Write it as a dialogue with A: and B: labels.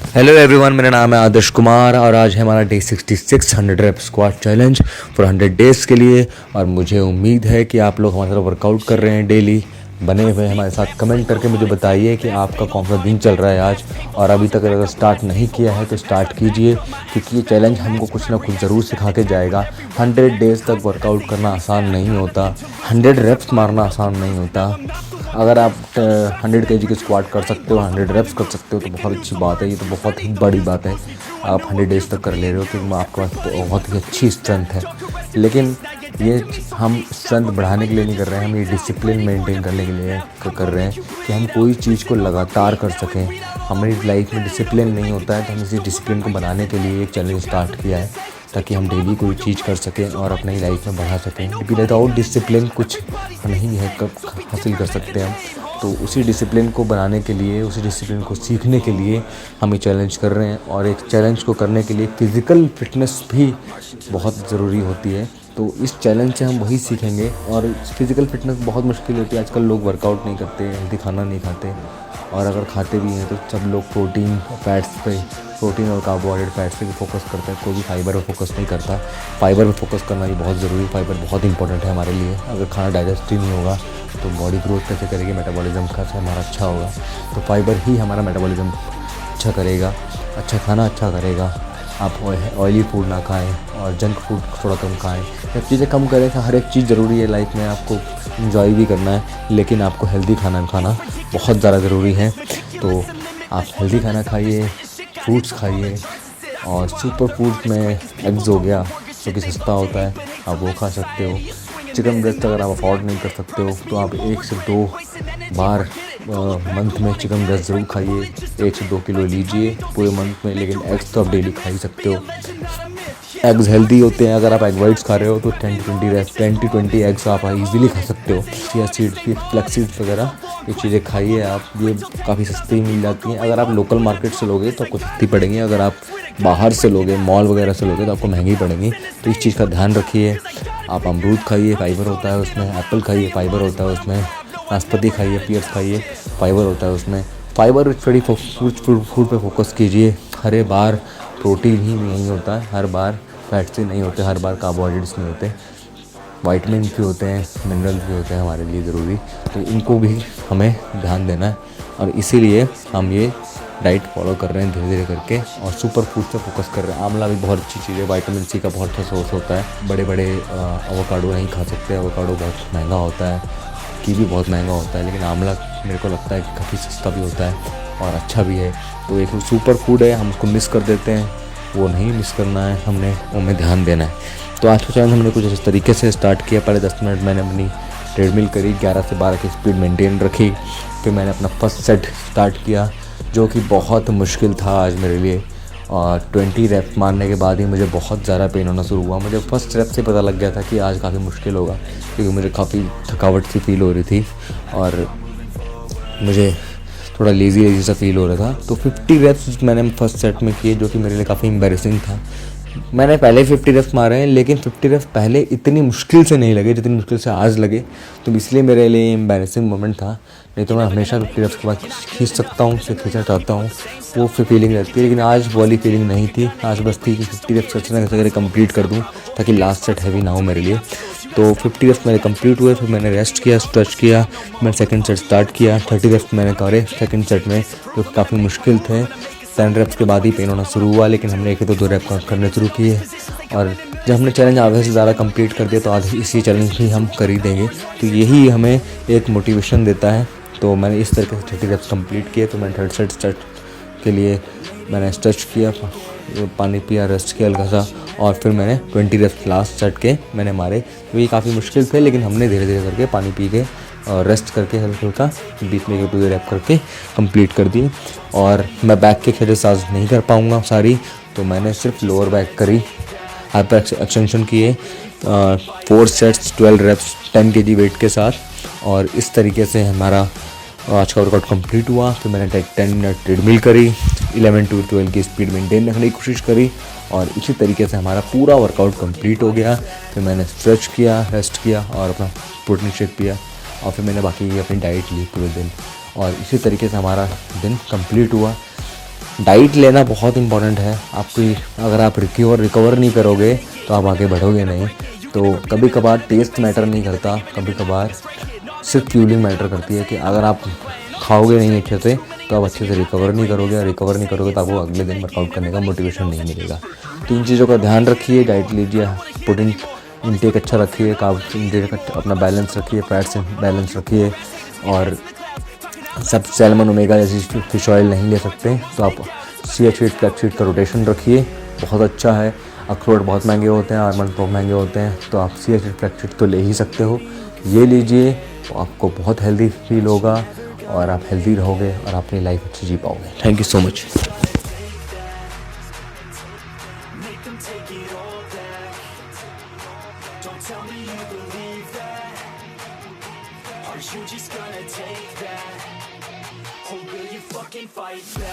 A: Hello everyone, मेरा नाम है आदर्श कुमार और आज है हमारा day 66 100 rape squat challenge for 100 days के लिए। और मुझे उम्मीद है कि आप लोग हमारे साथ वर्कआउट कर रहे हैं, डेली बने हुए हैं हमारे साथ। कमेंट करके मुझे बताइए कि आपका कौन सा दिन चल रहा है आज, और अभी तक अगर स्टार्ट नहीं किया है तो स्टार्ट कीजिए, क्योंकि ये चैलेंज हमको कुछ ना कुछ ज़रूर सिखा के जाएगा। 100 डेज़ तक वर्कआउट करना आसान नहीं होता, 100 रेप्स मारना आसान नहीं होता। अगर आप 100 kg के स्क्वाट कर सकते हो, 100 रेप्स कर सकते हो तो बहुत अच्छी बात है। ये तो बहुत ही बड़ी बात है, आप 100 डेज़ तक कर ले रहे हो तो आपके पास बहुत ही अच्छी स्ट्रेंथ है। लेकिन ये हम स्ट्रेंथ बढ़ाने के लिए नहीं कर रहे हैं, हम ये डिसिप्लिन मेंटेन करने के लिए कर रहे हैं कि हम कोई चीज़ को लगातार कर सकें। हमारी लाइफ में डिसिप्लिन नहीं होता है, तो हम इसी डिसिप्लिन को बनाने के लिए एक चैलेंज स्टार्ट किया है, ताकि हम डेली कोई चीज़ कर सकें और अपनी लाइफ में बढ़ा सकें। क्योंकि विदाउट डिसिप्लिन कुछ नहीं है, कब हासिल कर सकते हैं हम। तो उसी डिसिप्लिन को बनाने के लिए, उसी डिसिप्लिन को सीखने के लिए हम ये चैलेंज कर रहे हैं। और एक चैलेंज को करने के लिए फ़िज़िकल फिटनेस भी बहुत ज़रूरी होती है, तो इस चैलेंज से हम वही सीखेंगे। और फिज़िकल फिटनेस बहुत मुश्किल होती है, आजकल लोग वर्कआउट नहीं करते, हेल्दी खाना नहीं खाते, और अगर खाते भी हैं तो सब लोग प्रोटीन और कार्बोहाइड्रेट फैट्स पे फोकस करते हैं, कोई भी फाइबर पे फोकस नहीं करता। फाइबर पे फोकस करना भी बहुत ज़रूरी है, फाइबर बहुत इंपॉर्टेंट है हमारे लिए। अगर खाना डाइजेस्ट ही नहीं होगा तो बॉडी ग्रोथ कैसे करेगी, मेटाबॉलिज्म कैसे हमारा अच्छा होगा। तो फाइबर ही हमारा मेटाबॉलिज्म अच्छा करेगा, अच्छा खाना अच्छा करेगा। आप ऑयली फूड ना खाएं और जंक फूड थोड़ा कम खाएं, सब चीज़ें कम करें। हर एक चीज़ ज़रूरी है लाइफ में, आपको इन्जॉय भी करना है, लेकिन आपको हेल्दी खाना खाना बहुत ज़्यादा ज़रूरी है। तो आप हेल्दी खाना खाइए, फ्रूट्स खाइए, और सुपर फूड में एग्स हो गया जो कि सस्ता होता है, आप वो खा सकते हो। चिकन ब्रेस्ट अगर आप अफोर्ड नहीं कर सकते हो तो आप 1 से 2 बार मंथ में चिकन ब्रेस्ट ज़रूर खाइए। 1 से 2 किलो लीजिए पूरे मंथ में, लेकिन एग्स तो आप डेली खा ही सकते हो। एग्स हेल्दी होते हैं, अगर आप एग वाइट्स खा रहे हो तो 10 to 20 एग्स आप इजीली खा सकते हो। चिया सीड, फ्लैक्स सीड्स वगैरह ये चीज़ें खाइए आप, ये काफ़ी सस्ती मिल जाती हैं। अगर आप लोकल मार्केट से लोगे तो आपको सस्ती पड़ेंगी, अगर आप बाहर से लोगे, मॉल वगैरह से लोगे तो आपको महंगी पड़ेंगी। तो इस चीज़ का ध्यान रखिए। आप अमरूद खाइए, फाइबर होता है उसमें। एप्पल खाइए, फाइबर होता है उसमें। नाशपाती खाइए, पियर्स खाइए, फाइबर होता है उसमें। फाइबर रिच फूड पे फोकस कीजिए। हर बार प्रोटीन ही नहीं होता है, हर बार फैट्स ही नहीं होते, हर बार कार्बोहाइड्रेट्स नहीं होते, वाइटमिन भी होते हैं, मिनरल्स भी होते हैं हमारे लिए ज़रूरी। तो इनको भी हमें ध्यान देना है, और इसीलिए हम ये डाइट फॉलो कर रहे हैं धीरे धीरे करके, और सुपर फूड पे फोकस कर रहे हैं। आंवला भी बहुत अच्छी चीज़ है, विटामिन सी का बहुत अच्छा सोर्स होता है। बड़े बड़े एवोकाडो नहीं खा सकते, एवोकाडो बहुत महंगा होता है, कीवी बहुत महंगा होता है, लेकिन आंवला मेरे को लगता है कि काफ़ी सस्ता भी होता है और अच्छा भी है। तो एक सुपर फूड है, हम उसको मिस कर देते हैं, वो नहीं मिस करना है, हमने उनमें ध्यान देना है। तो आज का चैलेंज हमने कुछ इस तरीके से स्टार्ट किया। पहले 10 मिनट मैंने अपनी ट्रेडमिल करी, 11 से 12 की स्पीड मेंटेन रखी। फिर मैंने अपना फर्स्ट सेट स्टार्ट किया, जो कि बहुत मुश्किल था आज मेरे लिए, और 20 रेप्स मारने के बाद ही मुझे बहुत ज़्यादा पेन होना शुरू हुआ। मुझे फर्स्ट रेप से पता लग गया था कि आज काफ़ी मुश्किल होगा, क्योंकि मुझे काफ़ी थकावट सी फील हो रही थी और मुझे थोड़ा लेज़ी सा फील हो रहा था। तो 50 रेप्स मैंने फर्स्ट सेट में किए, जो कि मेरे लिए काफ़ी एम्बैरेसिंग था। मैंने पहले 50 रेप्स मारे हैं, लेकिन 50 रेप्स पहले इतनी मुश्किल से नहीं लगे जितनी मुश्किल से आज लगे, तो इसलिए मेरे लिए एम्बैरेसिंग मोमेंट था। नहीं तो मैं हमेशा 50 रेप्स के बाद खींच सकता हूँ, उसे खींचना चाहता हूँ, वो फिर फीलिंग रहती है। लेकिन आज वाली फीलिंग नहीं थी, आज बस थी कि 50 रेप्स अच्छे से करके कंप्लीट कर दूँ, ताकि लास्ट सेट हैवी ना हो मेरे लिए। तो 50 रेप्स मेरे कंप्लीट हुए, फिर मैंने रेस्ट किया, स्ट्रेच किया, मैंने सेकंड सेट स्टार्ट किया। 30 रेप्स मैंने करे सेकंड सेट में, जो काफ़ी मुश्किल थे। 10 रेप्स के बाद ही पेन होना शुरू हुआ, लेकिन हमने 1 तो 2 रेप करने शुरू किए, और जब हमने चैलेंज आधे से ज़्यादा कंप्लीट कर दिया तो आज इसी चैलेंज भी हम कर ही देंगे। तो यही हमें एक मोटिवेशन देता है। तो मैंने इस तरीके से 30 रेप्स कंप्लीट किए। तो मैंने थर्ड सेट स्टार्ट के लिए मैंने स्ट्रेच किया, पानी पिया, रेस्ट किया हल्का सा, और फिर मैंने 20 रेप्स लास्ट सेट के मैंने मारे। तो ये काफ़ी मुश्किल थे, लेकिन हमने धीरे धीरे करके पानी पी के और रेस्ट करके हल्का हल्का बीच में 1-2 रेप करके कंप्लीट कर दी। और मैं बैक के एक्सरसाइज नहीं कर पाऊँगा सारी, तो मैंने सिर्फ लोअर बैक करी, हाइपर एक्सटेंशन किए, 4 सेट्स 12 रेप्स 10 kg वेट के साथ, और इस तरीके से हमारा आज का वर्कआउट कंप्लीट हुआ। फिर मैंने 10 मिनट ट्रेडमिल करी, 11 to 12 की स्पीड मेंटेन रखने की कोशिश करी, और इसी तरीके से हमारा पूरा वर्कआउट कंप्लीट हो गया। फिर मैंने स्ट्रेच किया, रेस्ट किया, और अपना प्रोटीन शेक पिया, और फिर मैंने बाकी अपनी डाइट ली पूरे दिन, और इसी तरीके से हमारा दिन कंप्लीट हुआ। डाइट लेना बहुत इंपॉर्टेंट है आपकी। अगर आप रिकवर नहीं करोगे तो आप आगे बढ़ोगे नहीं। तो कभी कभार टेस्ट मैटर नहीं करता, कभी कभार सिर्फ फ्यूलिंग मैटर करती है कि अगर आप खाओगे नहीं अच्छे से तो आप अच्छे से रिकवर नहीं करोगे, रिकवर नहीं करोगे तो आपको अगले दिन वर्कआउट करने का मोटिवेशन नहीं मिलेगा। तो इन चीज़ों का ध्यान रखिए, डाइट लीजिए, प्रोटीन इंटेक अच्छा रखिए, कार्ब्स इंटेक अपना बैलेंस रखिए, फैट्स बैलेंस रखिए, और सब सैल्मन ओमेगा जैसी फिश ऑयल नहीं ले सकते तो आप चिया सीड फ्लैक्स सीड का रोटेशन रखिए, बहुत अच्छा है। अखरोट बहुत महंगे होते हैं, आलमंड बहुत महंगे होते हैं, तो आप चिया सीड फ्लैक्स सीड तो ले ही सकते हो, ये लीजिए तो आपको बहुत हेल्दी फील होगा और आप हेल्दी रहोगे और अपनी लाइफ अच्छी जी पाओगे। Thank you so much.
B: You just gonna take that, or will you fucking fight back?